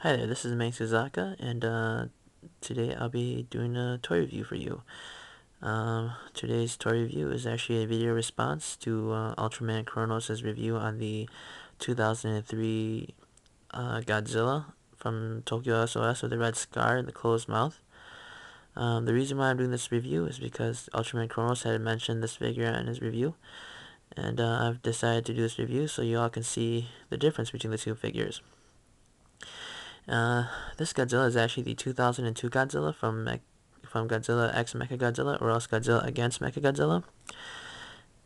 Hi there, this is Suzaka, and today I'll be doing a toy review for you. Today's toy review is actually a video response to Ultraman Kronos' review on the 2003 Godzilla from Tokyo S.O.S with the red scar and the closed mouth. The reason why I'm doing this review is because Ultraman Kronos had mentioned this figure in his review, and I've decided to do this review so you all can see the difference between the two figures. This Godzilla is actually the 2002 Godzilla from Godzilla X Mechagodzilla, or else Godzilla against Mechagodzilla.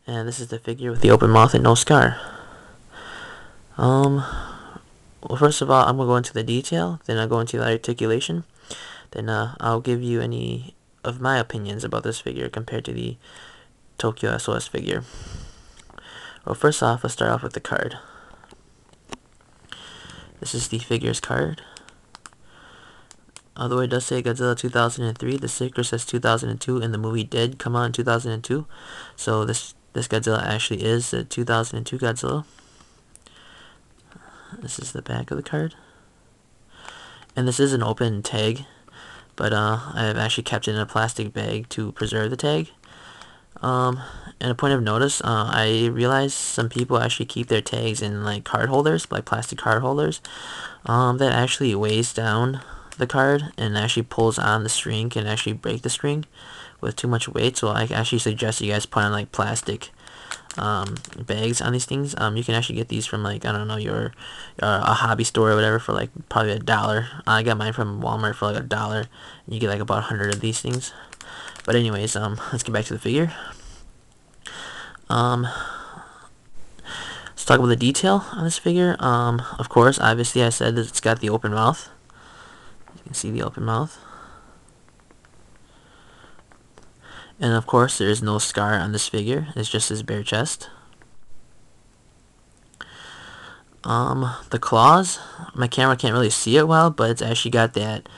And this is the figure with the open mouth and no scar. Well, first of all, I'm going to go into the detail, then I'll go into the articulation, then I'll give you any of my opinions about this figure compared to the Tokyo S.O.S figure. Well, first off, let's start off with the card. This is the figure's card. Although it does say Godzilla 2003, the sticker says 2002, and the movie did come out in 2002. So this Godzilla actually is the 2002 Godzilla. This is the back of the card. And this is an open tag, but I have actually kept it in a plastic bag to preserve the tag. And a point of notice, I realized some people actually keep their tags in like card holders, like plastic card holders. That actually weighs down the card and actually pulls on the string, can actually break the string with too much weight. So I actually suggest you guys put on like plastic bags on these things. You can actually get these from like, I don't know, your a hobby store or whatever for like probably $1. I got mine from Walmart for like $1, and you get like about 100 of these things. But anyways, let's get back to the figure. Let's talk about the detail on this figure. Of course, obviously I said that it's got the open mouth. You can see the open mouth. And of course, there is no scar on this figure. It's just his bare chest. The claws, my camera can't really see it well, but it's actually got that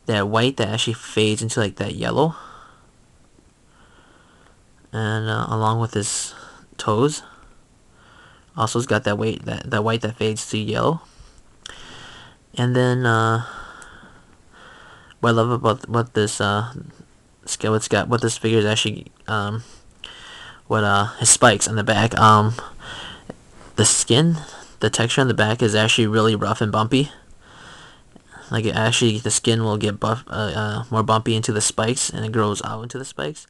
white that actually fades into like that yellow. And along with his toes, also it's got that white that fades to yellow. And then what I love about what this what this figure is actually his spikes on the back. The skin, the texture on the back is actually really rough and bumpy. Like the skin will get more bumpy into the spikes, and it grows out into the spikes.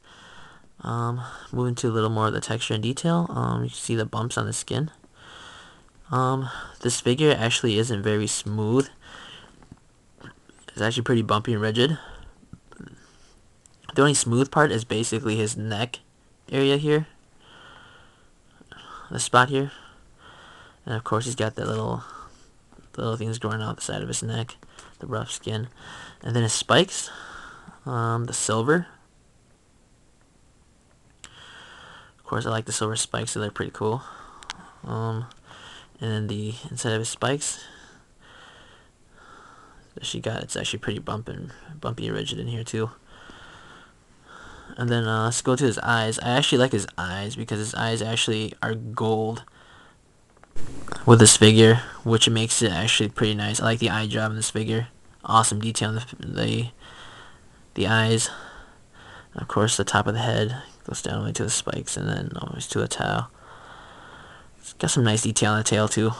Moving to a little more of the texture and detail, you can see the bumps on the skin. This figure actually isn't very smooth. It's actually pretty bumpy and rigid. The only smooth part is basically his neck area here. This spot here. And of course he's got that little things growing out the side of his neck. The rough skin. And then his spikes. The silver. Of course I like the silver spikes, so they're pretty cool. And then the inside of his spikes, it's actually pretty bumpy and rigid in here too. And then let's go to his eyes. I actually like his eyes because his eyes actually are gold with this figure, which makes it actually pretty nice. I like the eye job in this figure. Awesome detail in the eyes. And of course the top of the head goes down all the way to the spikes, and then always to the tail. It's got some nice detail on the tail too.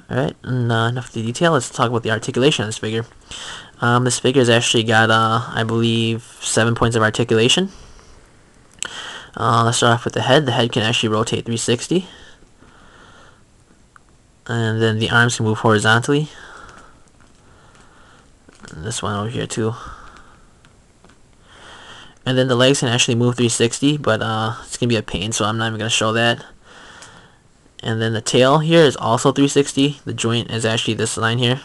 Alright, and enough of the detail. Let's talk about the articulation of this figure. This figure has actually got, I believe, 7 points of articulation. Let's start off with the head. The head can actually rotate 360. And then the arms can move horizontally. And this one over here too. And then the legs can actually move 360, but it's going to be a pain, so I'm not even going to show that. And then the tail here is also 360. The joint is actually this line here.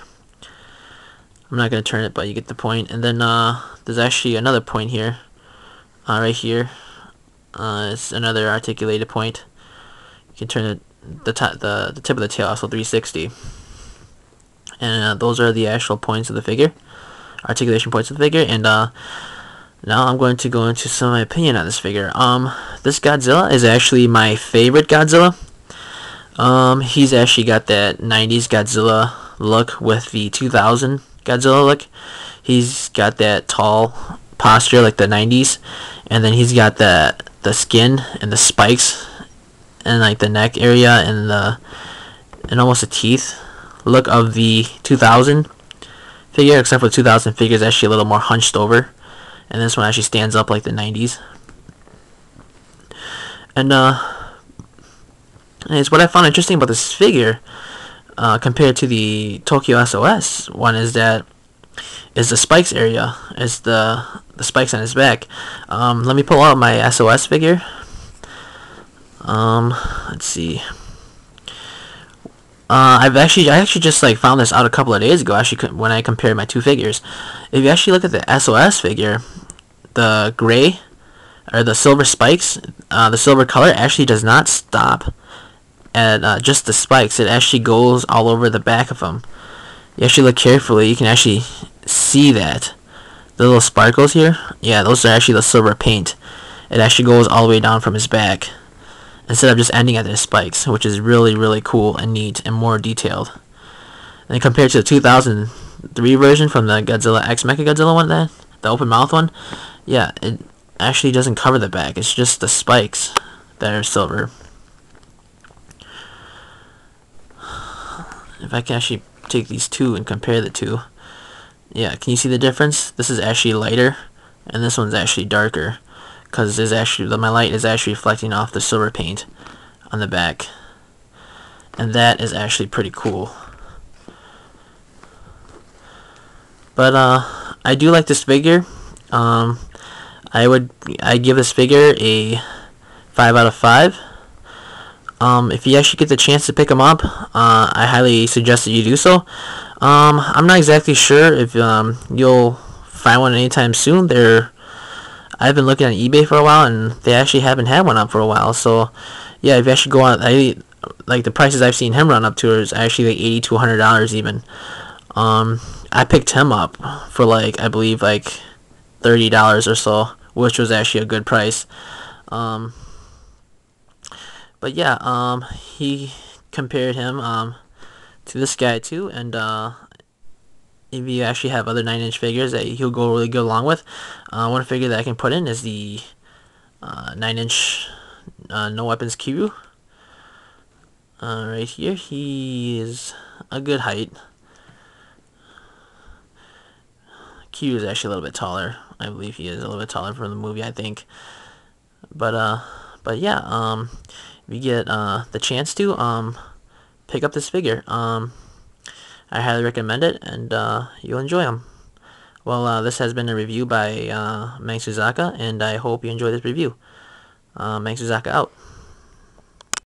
I'm not going to turn it, but you get the point. And then there's actually another point here. Right here. It's another articulated point. You can turn the tip of the tail also 360. And those are the actual points of the figure. Articulation points of the figure. And now I'm going to go into some of my opinion on this figure. This Godzilla is actually my favorite Godzilla. He's actually got that 90s Godzilla look with the 2000 Godzilla look. He's got that tall posture like the 90s, and then he's got the skin and the spikes and like the neck area and almost the teeth look of the 2000 figure, except for the 2000 figure is actually a little more hunched over, and this one actually stands up like the 90s. And it's what I found interesting about this figure compared to the Tokyo S.O.S one is the spikes area, is the spikes on his back. Let me pull out my S.O.S figure. Let's see. I actually just like found this out a couple of days ago. Actually, when I compared my two figures, if you actually look at the S.O.S figure, the gray or the silver spikes, the silver color actually does not stop at just the spikes. It actually goes all over the back of them. You actually look carefully, you can actually see that the little sparkles here. Yeah, those are actually the silver paint. It actually goes all the way down from his back, instead of just ending at his spikes, which is really, really cool and neat and more detailed. And compared to the 2003 version from the Godzilla X mechagodzilla one, the open mouth one, yeah, it actually doesn't cover the back. It's just the spikes that are silver. If I can actually take these two and compare the two, yeah, can you see the difference? This is actually lighter, and this one's actually darker, because my light is actually reflecting off the silver paint on the back, and that is actually pretty cool. But I do like this figure. I give this figure a 5 out of 5. If you actually get the chance to pick them up, I highly suggest that you do so. I'm not exactly sure if you'll find one anytime soon. I've been looking on eBay for a while, and they actually haven't had one up for a while. So, yeah, if you actually go on, like the prices I've seen him run up to is actually like $80 to $100 even. I picked him up for like, I believe like $30 or so, which was actually a good price. But yeah, he compared him to this guy too, and if you actually have other 9-inch figures that he'll go really good along with, one figure that I can put in is the 9-inch No Weapons Kiryu. Right here, he is a good height. Kiryu is actually a little bit taller. I believe he is a little bit taller from the movie, I think. But yeah, if you get the chance to pick up this figure, I highly recommend it, and you'll enjoy them. Well, this has been a review by Mangsuzaka, and I hope you enjoy this review. Mangsuzaka out.